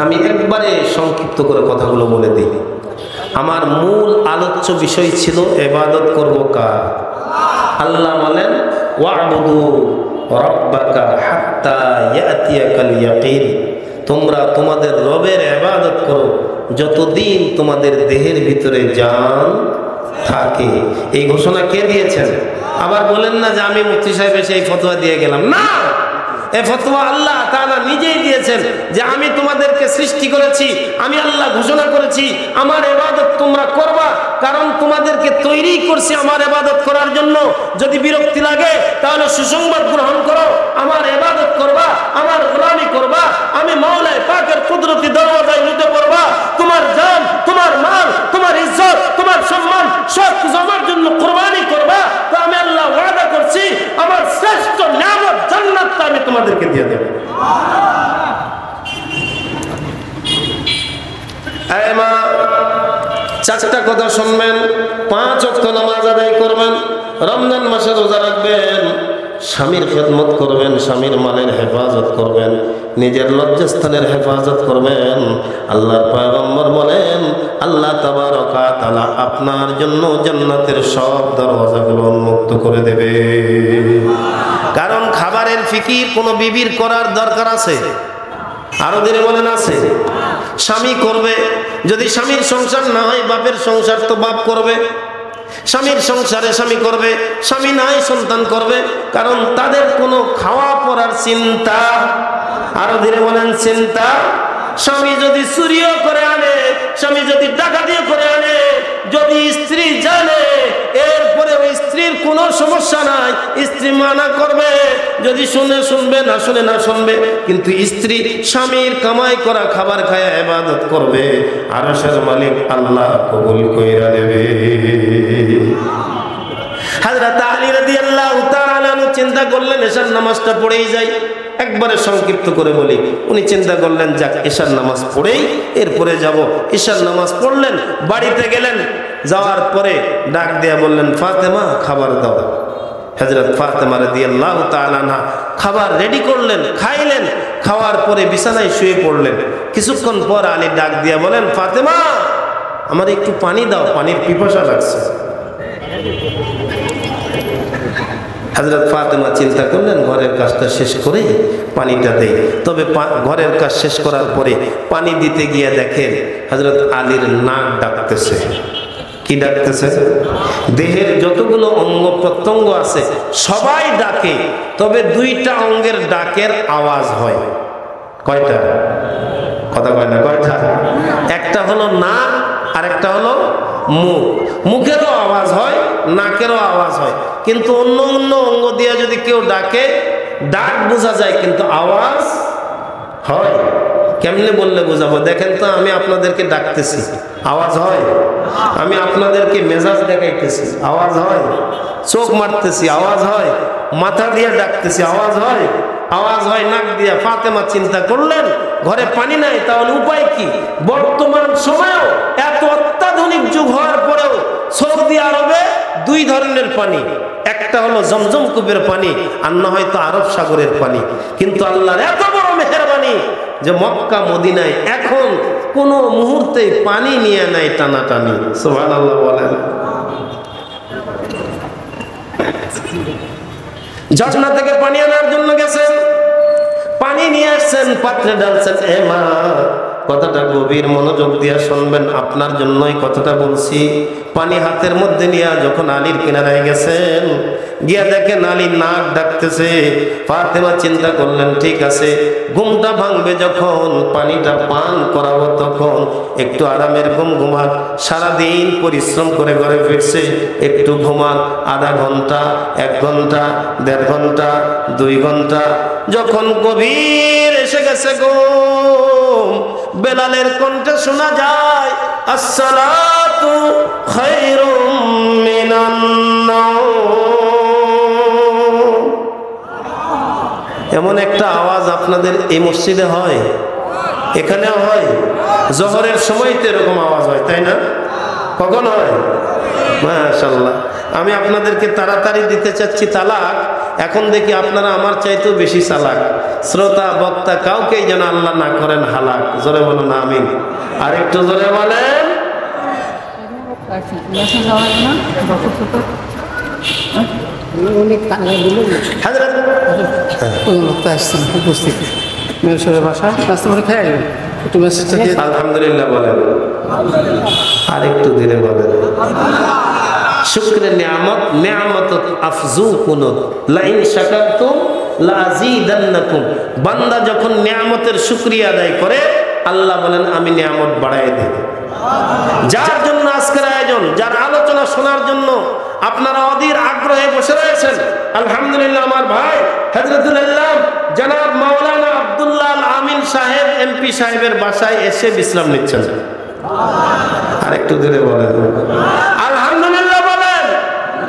আমি একবারে সংক্ষিপ্ত করে কথাগুলো বলে দিই। আমার মূল আলোচ্য বিষয় ছিল ইবাদত করব কার? আল্লাহ বলেন ওয়া'বুদু রাব্বাকা হাত্তা ইয়াতিয়াকাল ইয়াকিন, তোমরা তোমাদের রবের ইবাদত করো যতদিন তোমাদের দেহের ভিতরে জান থাকে। এই ঘোষণা কে দিয়েছেন? আবার বলেন না যে আমি মুফতি সাহেব এসে এই ফতোয়া দিয়ে গেলাম। না, এই ফতোয়া আল্লাহ তাআলা নিজেই দিয়েছেন যে আমি তোমাদেরকে সৃষ্টি করেছি, আমি আল্লাহ ঘোষণা করেছি আমার ইবাদত তোমরা করবা, কারণ তোমাদেরকে তৈরি করছি আমার ইবাদত করার জন্য। যদি বিরক্তি লাগে তাহলে সুসংবাদ গ্রহণ করো, আমার ইবাদত করবা, আমার গোলামি করবা, আমি মাওলা পাকের কুদরতি দরওয়াজায় লুটে পড়বা, তোমার জান, তোমার মাল, তোমার ইজ্জত, তোমার সম্মান সব কিছু আমার জন্য কুরবানি করবা। তো আমি আল্লাহ ওয়াদা করছি আমার শ্রেষ্ঠ নিয়ামত জান্নাতটা আমি তোমাদেরকে দিয়ে দেব। এই মা, চারটা কথা শুনবেন, 5 ওয়াক্ত নামাজ আদায় করবেন, রমজান মাসে রোজা রাখবেন, স্বামীর খেদমত করবেন, স্বামীর মালের হেফাজত করবেন, নিজের লজ্জাস্থানের হেফাজত করবেন। আল্লাহর পয়গম্বর বলেন আল্লাহ তাবারকা তাআলা আপনার জন্য জান্নাতের সব দরওয়াজাগুলো উন্মুক্ত করে দেবে। কারণ খাবারের ফিকির কোনো বিবির করার দরকার আছে? আরো দিনে বলেন আছে? স্বামী করবে। যদি স্বামীর সংসার না হয় বাপের সংসার তো বাপ করবে, স্বামীর সংসারে স্বামী করবে, স্বামী নাই সন্তান করবে, কারণ তাদের কোনো খাওয়া পড়ার চিন্তা, আরো ধীরে বলেন চিন্তা। স্বামী যদি চুরিও করে আনে, স্বামী যদি ডাকাতিও করে আনে, যদি স্ত্রী জানে, এরপরে ওই স্ত্রীর কোনো সমস্যা নাই, স্ত্রী মানা করবে, যদি শুনে শুনবে, না শুনে না শুনবে, কিন্তু স্ত্রী স্বামীর কামাই করা খাবার খায় ইবাদত করবে, আরশের মালিক আল্লাহ কবুল কইরা দেবে। হযরত আলী রাদিয়াল্লাহু তাআলা আনহু চিন্তা করলেন এশার নামাজটা পড়েই যাই। একবারে সংক্ষিপ্ত করে বলি, উনি চিন্তা করলেন যাক এশার নামাজ পড়েই এরপরে যাব। এশার নামাজ পড়লেন, বাড়িতে গেলেন, যাওয়ার পরে ডাক দিয়া বললেন ফাতেমা খাবার দাও। হযরত ফাতেমা রাদিয়াল্লাহু তাআলা আনহা খাবার রেডি করলেন, খাইলেন, খাওয়ার পরে বিছানায় শুয়ে পড়লেন। কিছুক্ষণ পর আলী ডাক দিয়া বলেন ফাতেমা আমার একটু পানি দাও, পানির পিপাসা লাগছে। হযরত ফাতেমা চিন্তা করলেন ঘরের কাজটা শেষ করে পানিটা দেই। তবে ঘরের কাজ শেষ করার পরে পানি দিতে গিয়ে দেখেন হযরত আলীর নাক ডাকতেছে। কি ডাকতেছে? দেহের যতগুলো অঙ্গ প্রত্যঙ্গ আছে সবাই ডাকে, তবে 2টা অঙ্গের ডাকের আওয়াজ হয়। কয়টা? কথা কয় না, কয়টা? একটা হলো নাক আর একটা হলো মুখ। মুখেরও আওয়াজ হয়, নাকেরও আওয়াজ হয়, কিন্তু অন্য অন্য অঙ্গ দিয়ে যদি কেউ ডাকে ডাক বোঝা যায় কিন্তু আওয়াজ হয়। কেমনে বললে বোঝাবো? দেখেন তো, আমি আপনাদেরকে ডাকতেছি, আওয়াজ হয়? আমি আপনাদেরকে মেজাজ দেখাইতেছি, আওয়াজ হয়? চোখ মারতেছি, আওয়াজ হয়? মাথা দিয়ে ডাকতেছি, আওয়াজ হয়? আওয়াজ হয় নাক দিয়া। ফাতেমা চিন্তা করলেন ঘরে পানি নাই, তাহলে উপায় কি? বর্তমান সময়েও এত অত্যাধুনিক যুগ হওয়ার পরেও সৌদি আরবে 2 ধরনের পানি, একটা হলো জমজম কূপের পানি, আর না হয়তো আরব সাগরের পানি। কিন্তু আল্লাহর এত বড় মেহেরবানি যে মক্কা মদিনায় এখন কোনো মুহূর্তে পানি নিয়ে নাই টানাটানি। সুবহানাল্লাহ বলেন। ঝর্ণা থেকে পানি আনার জন্য গেছেন, পানি নিয়ে আসছেন, পাত্রে ঢালছেন। এ মা, কথাটা গভীর মনোযোগ দিয়ে শুনবেন, আপনার জন্যই কথাটা বলছি। পানি হাতের মধ্যে নিয়ে যখন আলীর কিনারায় গেছেন, গিয়া দেখেন আলীর নাক ডাকতেছে। ফাতেমা চিন্তা করলেন ঠিক আছে, ঘুমটা ভাঙবে যখন, পানিটা পান করাবো তখন একটু আরামের ঘুম ঘুমাক। সারাদিন পরিশ্রম করে ঘরে ফিরছে, একটু ঘুমাক। আধা ঘন্টা, 1 ঘন্টা, 1.5 ঘন্টা, 2 ঘন্টা, যখন গভীর এসে গেছে ঘুম, বেলালের কণ্ঠে শোনা যায় আসসালাতু খায়রুম মিনান নাওম। এমন একটা আওয়াজ আপনাদের এই মসজিদে হয়? এখানেও হয়? জোহরের সময়তে এরকম আওয়াজ হয়, তাই না? কখন হয়? মাশাআল্লাহ। আমি আপনাদেরকে তাড়াতাড়ি দিতে চাচ্ছি তালাক, এখন দেখি আপনারা আমার চাইতেও বেশি চালাক। শ্রোতা বক্তা কাউকেই যেন আল্লাহ না করেন হালাক। জোরে বলুন আমিন। আর একটু জোরে বলেন। আলহামদুলিল্লাহ বলেন, আর একটু দিলে বলেন। শুকরের নিয়ামত, নিয়ামত আফজু কুনুত লাইন শাকারতুম লাযীদান্নাকুম। বান্দা যখন নিয়ামতের শুকরিয়া আদায় করে আল্লাহ বলেন আমি নিয়ামত বাড়ায় দেব। যার জন্য আজকের আয়োজন, যার আলোচনা শোনার জন্য আপনারা অধীর আগ্রহে বসে রয়েছেন, আলহামদুলিল্লাহ আমার ভাই হযরতুল আল্লাহ জনাব মাওলানা আব্দুল্লাহ আল আমিন সাহেব এমপি সাহেবের বাসায় এসে বিশ্রাম নিচ্ছেন। আর একটু ধীরে বলেন আলহামদুলিল্লাহ বলেন।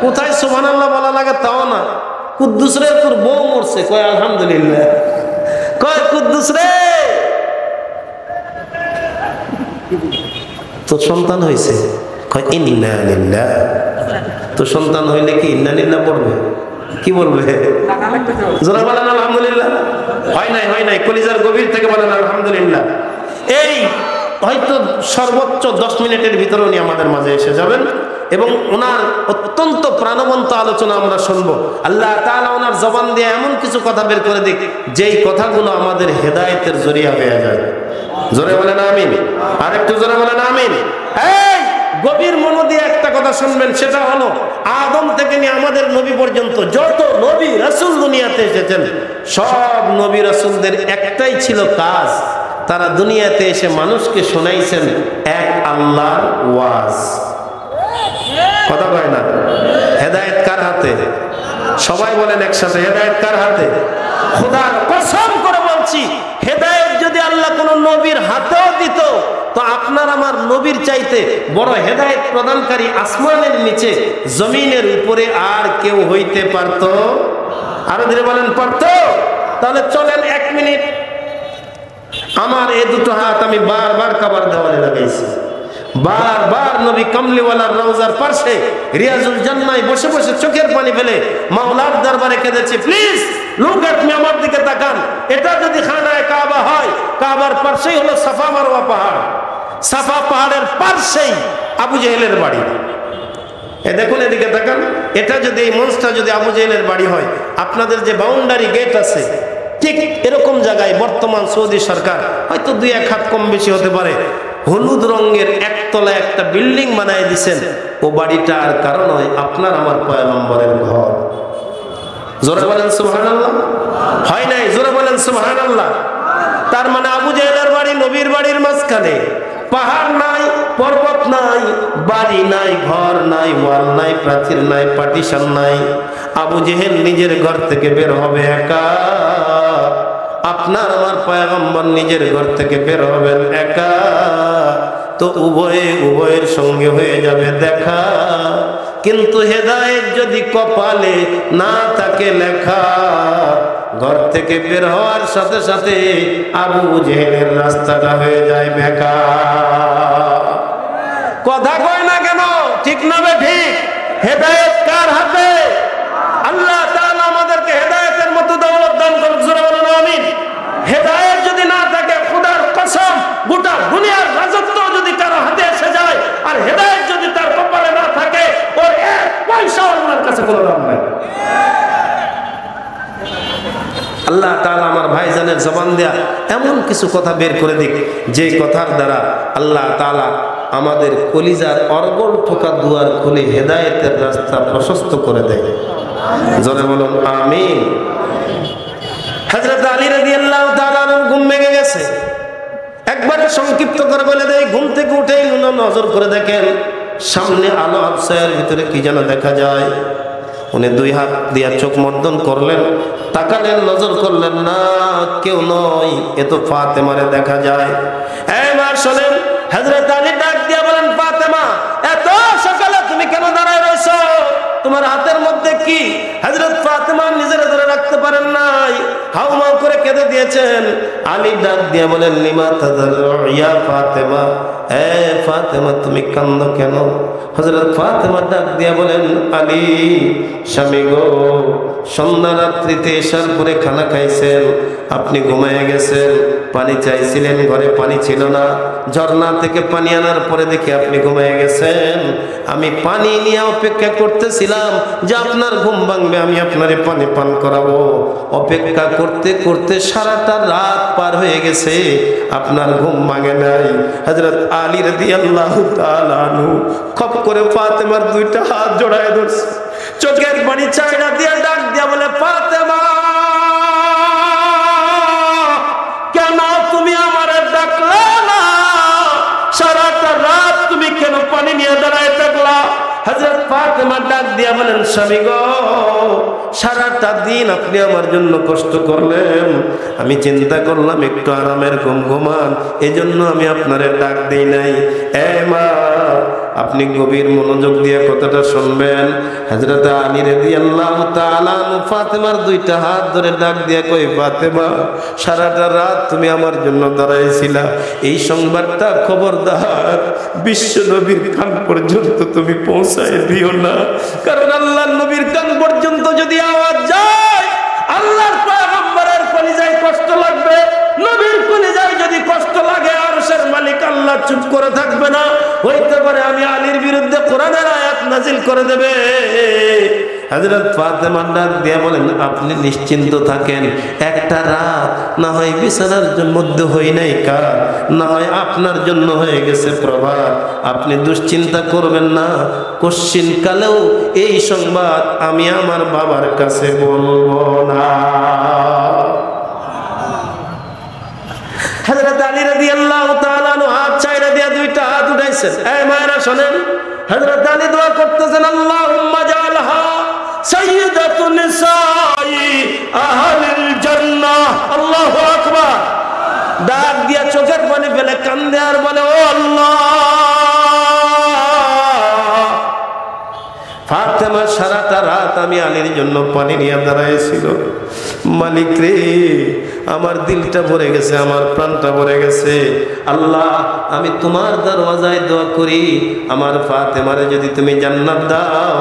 কোথায় সুবহানাল্লাহ বলা লাগে তাও না। কুদ্দুস রে তোর বউ মরছে, কয় আলহামদুলিল্লাহ। কয় কুদ্দুস রে তোর সন্তান হয়েছে, কয় ইন্না লিল্লাহ। তো সন্তান হইলে কি ইন্না লিল্লাহ পড়বে? কি বলবে? জোরে বলেন আলহামদুলিল্লাহ। হয় নাই, হয় নাই, কলিজার গভীর থেকে বলেন আলহামদুলিল্লাহ। এই হয়তো সর্বোচ্চ 10 মিনিটের ভিতরে উনি আমাদের মাঝে এসে যাবেন এবং ওনার অত্যন্ত প্রাণবন্ত আলোচনা আমরা শুনবো। আল্লাহ তাআলা ওনার জবান দিয়ে এমন কিছু কথা বের করে দিক যেই কথাগুলো আমাদের হেদায়েতের জরিয়া হয়ে যায়। জোরে বলেন আমিন। আর একটু জোরে বলেন আমিন। এই গভীর মন দিয়ে একটা কথা শুনবেন, সেটা হলো আদম থেকে নিয়ে আমাদের নবী পর্যন্ত যত নবী রাসূল দুনিয়াতে এসেছেন, সব নবী রাসূলদের একটাই ছিল কাজ, তারা দুনিয়াতে এসে মানুষকে শোনাইছেন এক আল্লাহর ওয়াজ। কথা কয় না? হেদায়েত কার হাতে? সবাই বলেন একসাথে, হেদায়েত কার হাতে? খোদার কসম করে বলছি, হেদায়েত যদি আল্লাহ কোন নবীর হাতেও দিত, তো আপনার আমার নবীর চাইতে বড় হেদায়েত প্রদানকারী আসমানের নিচে জমিনের উপরে আর কেউ হইতে পারত? আরো ধীরে বলেন পারত? তাহলে চলেন 1 মিনিট আমার এই দুটো হাত আমি বারবার কাবার দেওয়ালে লাগাইছি, বারবার নবী কামলিওয়ালার রওজার পাশে রিয়াজুল জান্নায় বসে বসে চোখের পানি ফেলে মাওলার দরবারে কেঁদেছি, প্লিজ লুক এট মি, আমার দিকে তাকান। এটা যদি খানায়ে কাবা হয়, কাবার পাশেই হলো সাফা মারওয়া পাহাড়, সাফা পাহাড়ের পাশেই আবু জেহেলের বাড়ি। এ দেখুন, এদিকে তাকান। এটা যদি, এই মঞ্চটা যদি আবু জেহেলের বাড়ি হয়, আপনাদের যে বাউন্ডারি গেট আছে ঠিক এরকম জায়গায় বর্তমান সৌদি সরকার হয়তো 2-1 হাত কম বেশি হতে পারে, হলুদ রঙের একতলা একটা বিল্ডিং বানায় দিয়েছেন। ও বাড়িটা আর কারণ নয়, আপনার আমার পয়গম্বরের ঘর। জোরে বলেন সুবহানাল্লাহ। হয় নাই? জোরে বলেন সুবহানাল্লাহ। তার মানে আবু জেহেলের বাড়ি নবীর বাড়ির মাঝখানে, পাহাড় নাই, পর্বত নাই, বাড়ি নাই, ঘর নাই, ওয়াল নাই, প্রাচীর নাই, পার্টিশন নাই। আবু জেহেল নিজের ঘর থেকে বের হবে একা, আপনার আমার পয়গম্বর নিজের ঘর থেকে বের হবেন একা। তো উভয়ের সঙ্গে হয়ে যাবে দেখা, কিন্তু হেদায়েত যদি কপালে না থাকে লেখা, ঘর থেকে বের হওয়ার সাথে সাথে আবু জেহেলের রাস্তাটা হয়ে যায় বেকা। কথা কয় না কেন? ঠিক না বে ঠিক? হেদায়েত কার হাতে? আল্লাহ তাআলা আমাদেরকে হেদায়েতের মতো দৌলত দান করুন। জোরে বলুন আমিন। হেদায়েত যদি না থাকে, খোদার কসম, গোটা দুনিয়ার রাজত্ব যদি কারো হাতে এসে যায়, আর হেদায়েত যদি তার কপালে না থাকে, ওর 1 পয়সা আল্লাহর কাছে কোনো দাম নাই। আল্লাহ তাআলা আমার ভাইজানের জবান দেয়া এমন কিছু কথা বের করে দিক, যে কথার দ্বারা আল্লাহ তাআলা আমাদের কলিজার অর্গল ঠোকা দুয়ার খুলে হেদায়েতের রাস্তা প্রশস্ত করে দেয়। জোরে বলুন আমিন। হযরত আলী রাদিয়াল্লাহু তাআলা আনহু ঘুম ভেঙে গেছে। একবারে সংক্ষিপ্ত করে বলে দেয়, ঘুম থেকে উঠেই নজর করে দেখেন সামনে আলো আবছায়ের ভিতরে কি যেন দেখা যায়। উনি 2 হাত দিয়া চোখ মর্দন করলেন, তাকালেন, নজর করলেন, না কেউ নয়, এ তো ফাতেমারে দেখা যায়। এই মা শোনেন, হযরত আলী ডাক দিয়া বলেন, ফাতেমা এত সকালে তুমি কেন দাঁড়ায় রইছো? তোমার হাতের মধ্যে কি? হযরত ফাতেমা নিজের ধরে রাখতে পারেন নাই, হাউমাউ করে কেঁদে দিয়েছেন। আলী ডাক দিয়া বলেন, লিমা তাদারু ইয়া ফাতেমা, এ ফাতেমা তুমি কাঁদো কেন? হযরত ফাতেমা ডাক দিয়া বলেন, আলী স্বামী গো, সন্ধ্যা রাত্রিতে এসার পরে খানা খাইছেন, আপনি ঘুমায় গেছেন, পানি চাইছিলেন, ঘরে পানি ছিল না, ঝর্ণা থেকে পানি আনার পরে দেখি আপনি ঘুমায় গেছেন। আমি পানি নিয়ে অপেক্ষা করতেছিলাম যে আপনার ঘুম ভাঙবে, আমি আপনারে পানি পান করাবো। অপেক্ষা করতে করতে সারাটা রাত পার হয়ে গেছে, আপনার ঘুম ভাঙে নাই। হযরত আলী রাদিয়াল্লাহু তাআলা আনহু খপ করে ফাতেমার দুইটা হাত জড়ায় ধরছে, চোখের পানি চাইনা দিয়ে ডাক দিয়া বলে, ফাতেমা কেন তুমি আমারে ডাকলা না? সারাটা রাত তুমি কেন পানি নিয়ে দাঁড়ায় থাকলা? হযরত ফাতেমা ডাক দিয়া বলেন, স্বামী গো, সারাটা দিন আপনি আমার জন্য কষ্ট করলেন, আমি চিন্তা করলাম একটু আরামের ঘুম ঘুমান, এজন্য আমি আপনারে ডাক দেই নাই। এ মা, আপনি গভীর মনোযোগ দিয়ে কথাটা শুনবেন। হযরত আলী রাদিয়াল্লাহু তাআলা ফাতেমার দুইটা হাত ধরে ডাক দিয়ে কই, ফাতেমা সারাটা রাত তুমি আমার জন্য দাঁড়াইছিলা, এই সংবাদটা খবরদার বিশ্ব নবীর কান পর্যন্ত তুমি পৌঁছায় দিও না, কারণ আল্লাহর নবীর কান পর্যন্ত যদি আওয়াজ যায়, আল্লাহর পয়গম্বরের কলিজায় কষ্ট লাগবে। নবীর কলিজায় যদি কষ্ট লাগে, আরশের মালিক আল্লাহ চুপ করে থাকবে না। হইতে পারে আমি আলীর বিরুদ্ধে কোরআনের আয়াত নাজিল করে দেবে। হযরত ফাতেমা ডাক দিয়ে বলেন, আপনি নিশ্চিন্ত থাকেন, একটা রাত না হয় বিছানার মধ্যে হই নাই কার, না হয় আপনার জন্য হয়ে গেছে প্রভাত। আপনি দুশ্চিন্তা করবেন না, কশ্চিন কালেও এই সংবাদ আমি আমার বাবার কাছে বলবো না। হযরত আলী রাদিয়াল্লাহু তাআলা আনহু হাত চাইরা দিয়া দুইটা হাত উঠাইছেন। এই মায়েরা শুনেন, হযরত আলী দোয়া করতেছেন, আল্লাহুম্মা জাআলহা সাইয়্যিদাতুন নিসাই আহলিল জান্নাহ। আল্লাহু আকবার। ডাক দিয়া চোখের পানি ফেলে কান্দে আর বলে, ও আল্লাহ, ফাতেমা সারাটা রাত আমি আলীর জন্য পানি নিয়ে দাঁড়াইছিল। মালিক রে, আমার দিলটা ভরে গেছে, আমার প্রাণটা ভরে গেছে। আল্লাহ, আমি তোমার দরওয়াজায় দোয়া করি, আমার ফাতেমারে যদি তুমি জান্নাত দাও।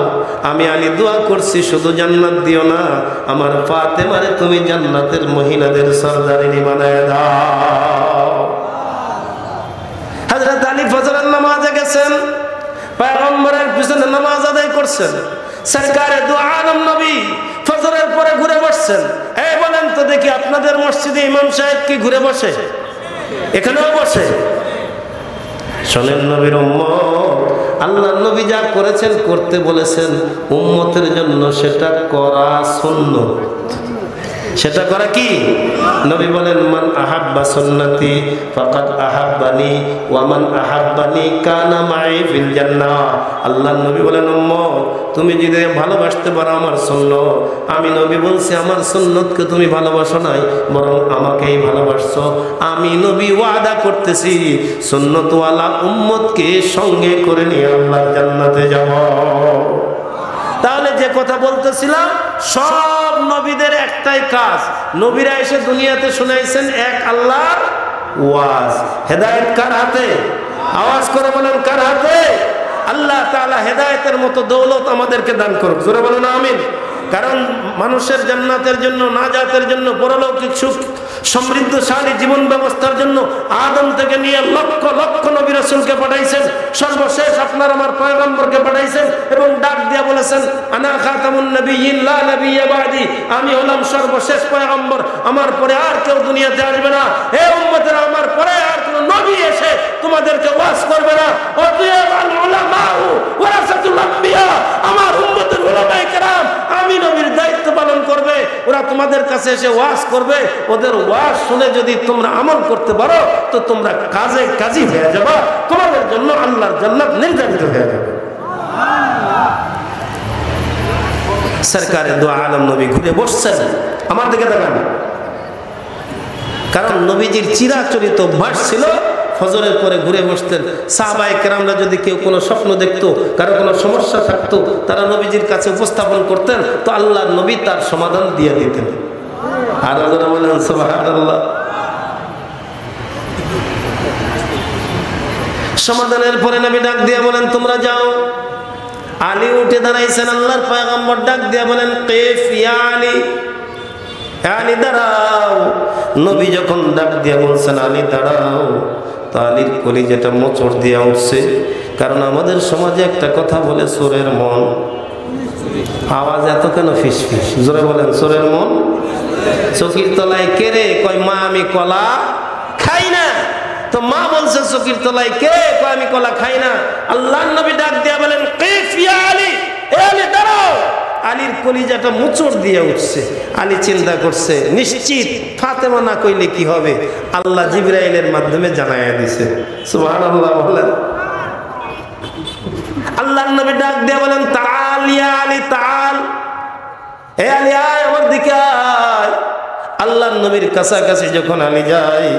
আমি আলী দোয়া করছি, শুধু জান্নাত দিও না, আমার ফাতেমারে তুমি জান্নাতের মহিলাদের সরদারিনী বানায় দাও। হযরত আলী ফজরের নামাজে গেছেন, পয়গম্বরের পিছনে নামাজ আদায় করছেন। সরকারে দু আলম নবী ফজরের পরে ঘুরে বসছেন। এই বলেন তো দেখি, আপনাদের মসজিদে ইমাম সাহেব কি ঘুরে বসে? এখানেও বসে। শোনেন নবীর উম্মত, আল্লাহ নবী যা করেছেন, করতে বলেছেন উম্মতের জন্য, সেটা করা সুন্নাত। সেটা করা কি? নবী বলেন, মান আহাব্বা সুন্নতি ফাকাদ আহাব্বানি ওয়া মান আহাব্বানি কানা মাই ফিল জান্নাহ। আল্লাহর নবী বলেন, উম্মত তুমি যদি ভালোবাসতে পারো আমার সুন্নাত, আমি নবী বলছি আমার সুন্নতকে তুমি ভালোবাসো নাই, বরং আমাকেই ভালোবাসছো। আমি নবী ওয়াদা করতেছি, সুন্নতওয়ালা উম্মতকে সঙ্গে করে নিয়ে আল্লাহর জান্নাতে যাব। তাহলে যে কথা বলতেছিলাম, সব নবীদের একটাই কাজ, নবীরা এসে দুনিয়াতে শুনাইছেন এক আল্লাহর ওয়াজ। হেদায়েত কার হাতে? আওয়াজ করে বলেন, কার হাতে? আল্লাহ তাআলা হেদায়েতের মতো দৌলত আমাদেরকে দান করুক। জোরে বলুন আমিন। কারণ মানুষের জান্নাতের জন্য, নাজাতের জন্য, পরলৌকিক সুখ সমৃদ্ধশালী জীবন ব্যবস্থার জন্য আদম থেকে নিয়ে লক্ষ লক্ষ নবী রাসূলকে পাঠাইছেন। সর্বশেষ আপনার আমার পয়গম্বরকে পাঠাইছেন এবং ডাক দিয়ে বলেছেন, আনা খাতামুন নবিয়্যিন লা নাবিয়্যা বাদি। আমি হলাম সর্বশেষ পয়গম্বর, আমার পরে আর কেউ দুনিয়াতে আসবে না। হে উম্মতেরা, আমার পরে আর কোনো নবী এসে তোমাদেরকে ওয়াজ করবে না। অতএব আল উলামাউ ওয়ারাসাতুল আম্বিয়া, আমার উম্মতের উলামায়ে কেরাম আমি নবীর দায়িত্ব পালন করবে। ওরা তোমাদের কাছে এসে ওয়াজ করবে, ওদের ওয়াজ শুনে যদি তোমরা আমল করতে পারো তো তোমরা কাজে কাজী হয়ে যাবে, তোমাদের জন্য আল্লাহর জান্নাত নির্ধারিত হয়ে যাবে। সরকারে দু আলম নবী ঘুরে বসছেন, আমার দিকে তাকান। কারণ নবীজির চিরাচরিত অভ্যাস ছিল ফজরের পরে ঘুরে বসতেন। সাহাবায়ে কেরামরা যদি কেউ কোনো স্বপ্ন দেখতো, কারো কোনো সমস্যা থাকতো, তারা নবীজির কাছে উপস্থাপন করতেন, তো আল্লাহর নবী তার সমাধান দিয়ে দিতেন। আর যারা বলেন সুবহানাল্লাহ। সমাধানের পরে নবী ডাক দিয়ে বলেন, তোমরা যাও, আলী উঠে দাঁড়াইছেন, আল্লাহর পয়গম্বর ডাক দিয়া বলেন কিফ ইয়া আলী, আলী দাঁড়াও। নবী যখন ডাক দিয়া বলছেন আলী দাঁড়াও, তো আলীর কলিজাটা মোচড় দিয়া উঠছে। কারণ আমাদের সমাজে একটা কথা বলে চোরের মন। আওয়াজ এত কেন ফিস ফিস? জোরে বলেন, চোরের মন চকির তলায় কেড়ে কয় মা আমি কলা খাই না। তো মা বলছে চকির তলায় কে, কয় আমি কলা খাই না। আল্লাহর নবী ডাক দিয়া বলেন কিফ ইয়া আলী, এ আলী দাঁড়াও। আলীর কলিজাটা মোচড় দিয়ে উঠছে। আলী চিন্তা করছে নিশ্চিত ফাতেমা না কইলে কি হবে, আল্লাহ জিবরাইলের মাধ্যমে জানাইয়া দিছে। সুবহানাল্লাহ বলেন। আল্লাহর নবী ডাক দিয়ে বলেন তাআল ইয়া আলী তাআল, হে আলী আয় আমার দিকে আয়। আল্লাহর নবীর কাছাকাছি যখন আলী যায়,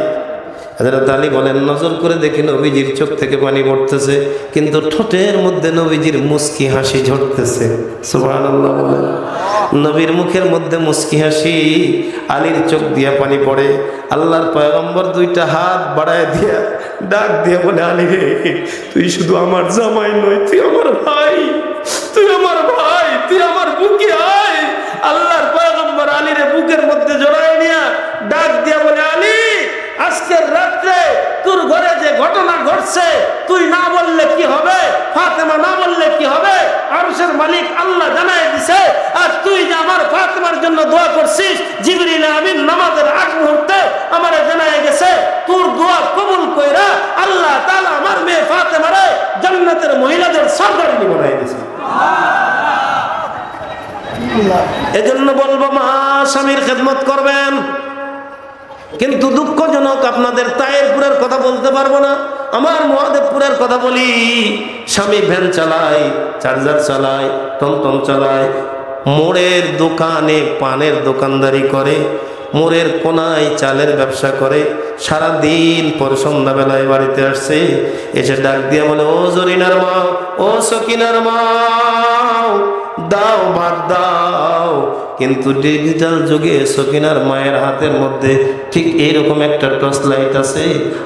হযরত আলী বলেন নজর করে দেখি নবীজির চোখ থেকে পানি পড়তেছে, কিন্তু ঠোঁটের মধ্যে নবীজির মুস্কি হাসি ঝরতেছে। সুবহানাল্লাহ বলেন। নবীর মুখের মধ্যে মুস্কি হাসি, আলীর চোখ দিয়া পানি পড়ে। আল্লাহর পয়গম্বর দুইটা হাত বাড়ায় দিয়া ডাক দিয়া বলে আলী রে, তুই শুধু আমার জামাই নয়, তুই আমার ভাই, তুই আমার ভাই, তুই আমার বুকে আয়। আল্লাহর পয়গম্বর আলীরে বুকের মধ্যে জড়ায় নিয়া ডাক দিয়া বলে আলী, আজকের রাত্রে তোর ঘরে যে ঘটনা ঘটছে তুই না বললে কি হবে, ফাতেমা না বললে কি হবে, আরশের মালিক আল্লাহ জানায় দিছে। আর তুই যে আমার ফাতেমার জন্য দোয়া করছিস, জিবরিল আমিন নামাজের আগ মুহূর্তে আমারে জানায় গেছে তোর দোয়া কবুল কইরা আল্লাহ তাআলা আমার মেয়ে ফাতেমারে জান্নাতের মহিলাদের সরদারনি বানায় দিয়েছে। এজন্য বলবো মা স্বামীর খেদমত করবেন। কিন্তু দুঃখজনক আপনাদের তায়েরপুরের কথা বলতে পারবো না, আমার মহাদেবপুরের কথা বলি। স্বামী ভ্যান চালায়, চার্জার চালায়, টমটম চালায়, মোড়ের দোকানে পানের দোকানদারি করে, মোড়ের কোনায় চালের ব্যবসা করে, সারাদিন পর সন্ধ্যাবেলায় বাড়িতে আসছে, এসে ডাক দিয়ে বলে ও জরিনার মা, ও সকিনার মা, দাও ভাত দাও। কিন্তু ডিজিটাল যুগে সকিনার মায়ের হাতের মধ্যে ঠিক এইরকম একটা টর্চ লাইট আছে,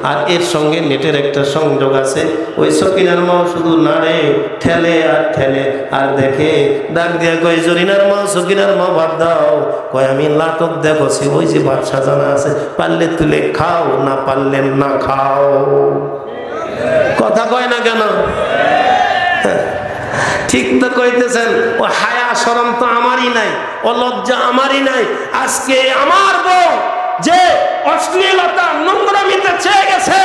আর এর সঙ্গে নেটের একটা সংযোগ আছে। ওই সকিনার মা শুধু নাড়ে, ঠেলে আর ঠেলে আর দেখে। ডাক দিয়া কয় জরিনার মা, সকিনার মা ভাত দাও। কয় আমি নাটক দেখছি, ওই যে ভাত সাজানো আছে, পারলে তুলে খাও, না পারলে না খাও। কথা কয় না কেন? ঠিক তো কইতেছেন। ও হায়া শরম তো আমারই নাই, ও লজ্জা আমারই নাই। আজকে আমার বউ যে অশ্লীলতা নোংরামিতে ছেয়ে গেছে,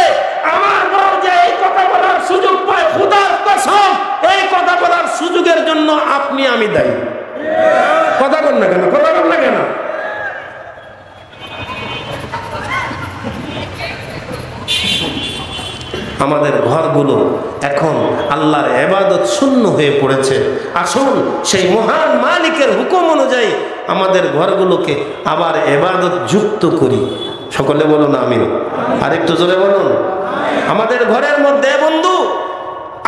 আমার বউ যে এই কথা বলার সুযোগ পায়, খোদার কসম এই কথা বলার সুযোগের জন্য আপনি আমি দায়ী। কথা বল না কেন? কথা বল না কেন? আমাদের ঘরগুলো এখন আল্লাহর ইবাদত শূন্য হয়ে পড়েছে। আসুন সেই মহান মালিকের হুকুম অনুযায়ী আমাদের ঘরগুলোকে আবার ইবাদত যুক্ত করি। সকলে বলুন আমিন। আরেকটু জোরে বলুন। আমাদের ঘরের মধ্যে বন্ধু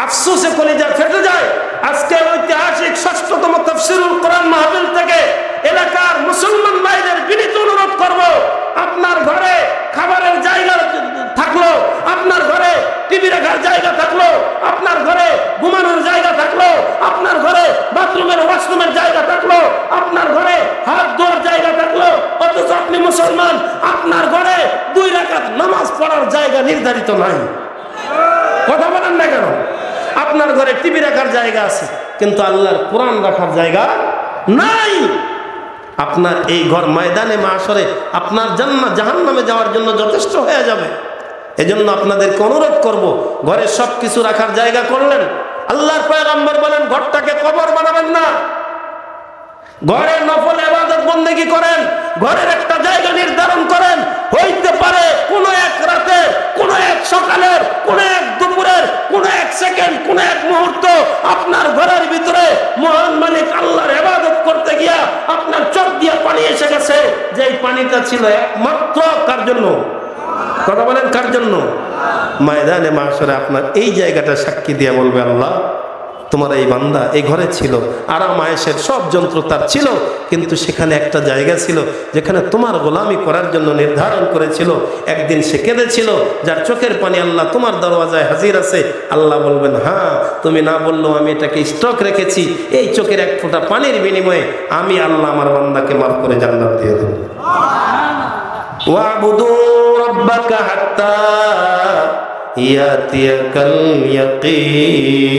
আফসোসে কলিজা ফেটে যায়। আজকে ঐতিহাসিক ৬ষ্ঠতম তাফসীরুল কোরআন মাহফিল থেকে এলাকার মুসলমান ভাইদের বিনীত অনুরোধ করব, আপনার ঘরে খাবারের জায়গা থাকলো, আপনার ঘরে টিভি রাখার জায়গা থাকলো, আপনার ঘরে ঘুমানোর জায়গা থাকলো, আপনার ঘরে বাথরুমের ওয়াশরুমের জায়গা থাকলো, আপনার ঘরে হাত ধোয়ার জায়গা থাকলো, অথচ আপনি মুসলমান, আপনার ঘরে 2 রাকাত নামাজ পড়ার জায়গা নির্ধারিত নাই। কথা বলেন না কেন? আপনার ঘরে টিভি রাখার জায়গা আছে, কিন্তু আল্লাহর কোরআন রাখার জায়গা নাই। আপনার এই ঘর ময়দানে মাশরে আপনার জান্নাত জাহান্নামে যাওয়ার জন্য যথেষ্ট হয়ে যাবে। এজন্য আপনাদেরকে অনুরোধ করব, ঘরে সবকিছু রাখার জায়গা করলেন। আল্লাহর পয়গম্বর বলেন ঘরটাকে কবর বানাবেন না, ঘরে নফল ইবাদত বন্দেগী করেন, ঘরের একটা জায়গা নির্ধারণ করেন। হইতে পারে কোন এক রাতে, কোন এক সকালের, কোন এক দুপুরের, কোন এক সেকেন্ড, কোন এক মুহূর্ত আপনার ঘরের ভিতরে মহান মালিক আল্লাহর ইবাদত করতে গিয়া আপনার চোখ দিয়ে পানি এসে গেছে, যে এই পানিটা ছিল একমাত্র কার জন্য? কথা বলেন কার জন্য? ময়দানে মাশরে আপনার এই জায়গাটা সাক্ষী দিয়ে বলবে আল্লাহ তোমার এই বান্দা এই ঘরে ছিল, আরাম আয়েশের সব যন্ত্র তার ছিল, কিন্তু সেখানে একটা জায়গা ছিল যেখানে তোমার গোলামি করার জন্য নির্ধারণ করেছিল। একদিন সে কেঁদেছিল, যার চোখের পানি আল্লাহ তোমার দরওয়াজায় হাজির আছে। আল্লাহ বলবেন, হ্যাঁ, তুমি না বললেও আমি এটাকে স্টক রেখেছি, এই চোখের এক ফোঁটা পানির বিনিময়ে আমি আল্লাহ আমার বান্দাকে মাফ করে জান্নাত দিয়ে দেব। ওয়াবুদু রাব্বাকা হাত্তা ইয়াতিয়াকাল ইয়াকিন।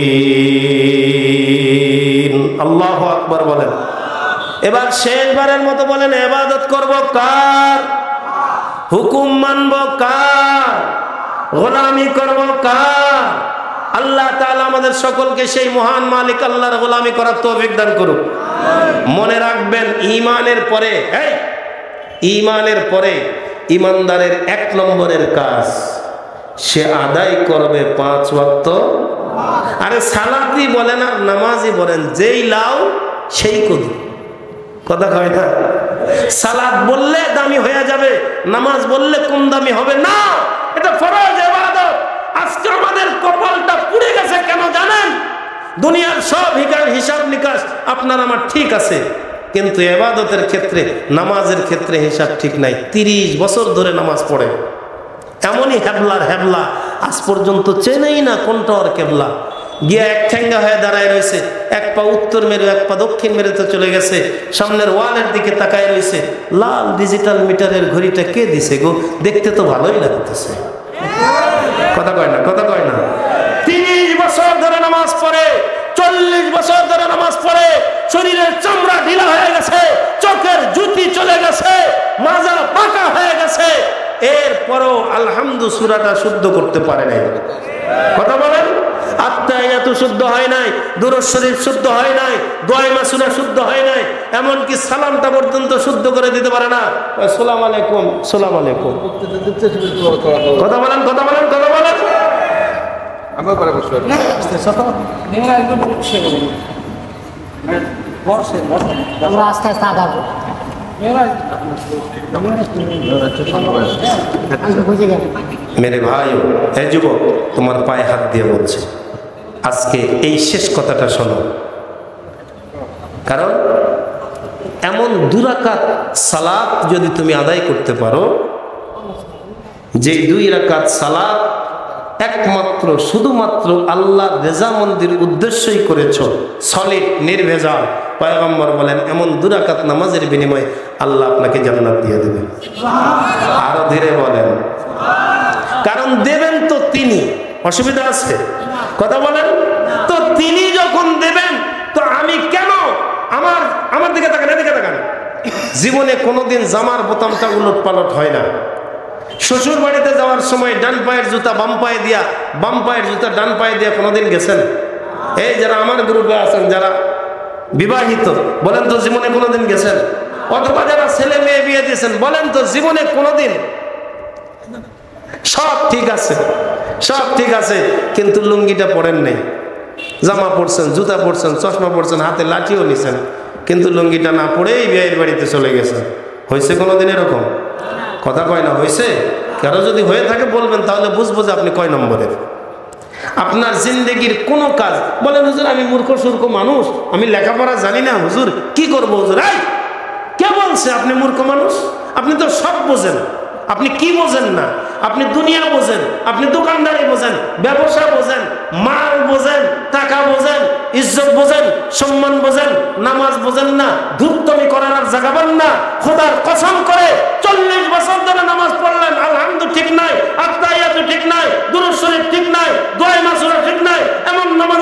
আল্লাহু আকবার বলেন। এবার শেষবারের মতো বলেন, ইবাদত করব কার? হুকুম মানব কার? গোলামি করব কার? আল্লাহ তাআলা আমাদের সকলকে সেই মহান মালিক আল্লাহর গোলামি করার তৌফিক দান করুক। মনে রাখবেন, ঈমানের পরে ঈমানের পরে ঈমানদারের 1 নম্বরের কাজ সে আদায় করবে 5 ওয়াক্ত। আরে সালাতই বলেন আর নামাজই বলেন, যেই লাও সেই কদু, কথা কয় না? সালাত বললে দামি হয়ে যাবে, নামাজ বললে কম দামি হবে না। এটা ফরজ ইবাদত। আজকে আমাদের কপালটা পুড়ে গেছে কেন জানেন? দুনিয়ার সব হিসাব নিকাশ আপনার আমার ঠিক আছে, কিন্তু ইবাদতের ক্ষেত্রে, নামাজের ক্ষেত্রে হিসাব ঠিক নাই। 30 বছর ধরে নামাজ পড়ে, এমনই হেবলার হেবলা, আজ পর্যন্ত চেনেই না কোনটা ওর কেবলা। গিয়া এক ঠেঙ্গা হয়ে দাঁড়ায় রয়েছে, এক পা উত্তর মেরু এক পা দক্ষিণ মেরুতে চলে গেছে, সামনের ওয়ালের দিকে তাকায় রয়েছে। লাল ডিজিটাল মিটারের ঘড়িটা কে দিছে গো? দেখতে তো ভালোই লাগতেছে, কথা কয় না? কথা কয় না? 30 বছর ধরে নামাজ পড়ে, 40 বছর ধরে নামাজ পড়ে, শরীরের চামড়া ঢিলা হয়ে গেছে, চোখের জ্যোতি চলে গেছে, মাজা পাকা হয়ে গেছে, এরপরও আলহামদু সূরাটা শুদ্ধ করতে পারে নাই। কথা বলেন? আত্মায়াতু শুদ্ধ হয় নাই, দুরূদ শরীফ শুদ্ধ হয় নাই, দোয়া মাসুরা শুদ্ধ হয় নাই, এমনকি সালামটা পর্যন্ত শুদ্ধ করে দিতে পারে না। আসসালামু আলাইকুম, সালাম আলাইকুম, কথা বলেন, কথা বলেন, কথা বলেন। আমরা পরে বসে আমরা আস্তে আস্তে আগাবো। মেরে ভাই, হে যুবক, তোমার পায়ে হাত দিয়ে বলছে, আজকে এই শেষ কথাটা শোনো। কারণ এমন 2 রাকাত সালাত যদি তুমি আদায় করতে পারো, যে 2 রাকাত সালাত একমাত্র শুধুমাত্র আল্লাহর রেজামন্দির উদ্দেশ্যই করেছ, সলিড নির্ভেজাল, পয়গম্বর বলেন এমন 2 রাকাত নামাজের বিনিময়ে আল্লাহ আপনাকে জান্নাত দিয়ে দেবেন। আরো ধীরে বলেন, কারণ দেবেন তো তিনি, অসুবিধা আছে? কথা বলেন তো, তিনি যখন দেবেন তো আমি কেন? আমার দিকে তাকান, এদিকে তাকান। জীবনে কোনোদিন জামার বোতামটা উলট পালট হয় না। শ্বশুর বাড়িতে যাওয়ার সময় ডান পায়ের জুতা বাম পায়ে দিয়া, বাম পায়ের জুতা ডান পায়ে দিয়া কোনোদিন গেছেন? এই যারা আমার গ্রুপে আছেন, যারা বিবাহিত, বলেন তো জীবনে কোনোদিন গেছেন? অথবা যারা ছেলে মেয়ে বিয়ে দিয়েছেন, বলেন তো জীবনে কোনোদিন? সব ঠিক আছে, সব ঠিক আছে, কিন্তু লুঙ্গিটা পরেন নাই। জামা পরছেন, জুতা পরছেন, চশমা পরছেন, হাতে লাঠিও নিছেন, কিন্তু লুঙ্গিটা না পরেই বিয়ের বাড়িতে চলে গেছেন। হয়েছে কোনোদিন এরকম? কথা কয় না? হয়েছে? কারো যদি হয়ে থাকে বলবেন, তাহলে বুঝবো যে আপনি কয় নম্বরের। আপনার জিন্দেগির কোনো কাজ, বলেন হুজুর আমি মূর্খ সূর্খ মানুষ, আমি লেখাপড়া জানি না, হুজুর কি করবো হুজুর? এই কে বলছে আপনি মূর্খ মানুষ? আপনি তো সব বোঝেন। আপনি কি বোঝেন না? আপনি দুনিয়া বোঝেন, আপনি দোকানদারি বোঝেন, ব্যবসা বোঝেন, মাল বোঝেন, টাকা বোঝেন, ইজ্জত বোঝেন, সম্মান বোঝেন, নামাজ বোঝেন না, ধূর্তমি করার আর জায়গা পান না। খোদার কসম করে 40 বছর ধরে নামাজ পড়লেন, আলহামদু ঠিক নাই, আত্তাহিয়াতু ঠিক নাই, দুরূদ শরীফ ঠিক নাই, দোয়া মাসুরা ঠিক নাই, এমন নামাজ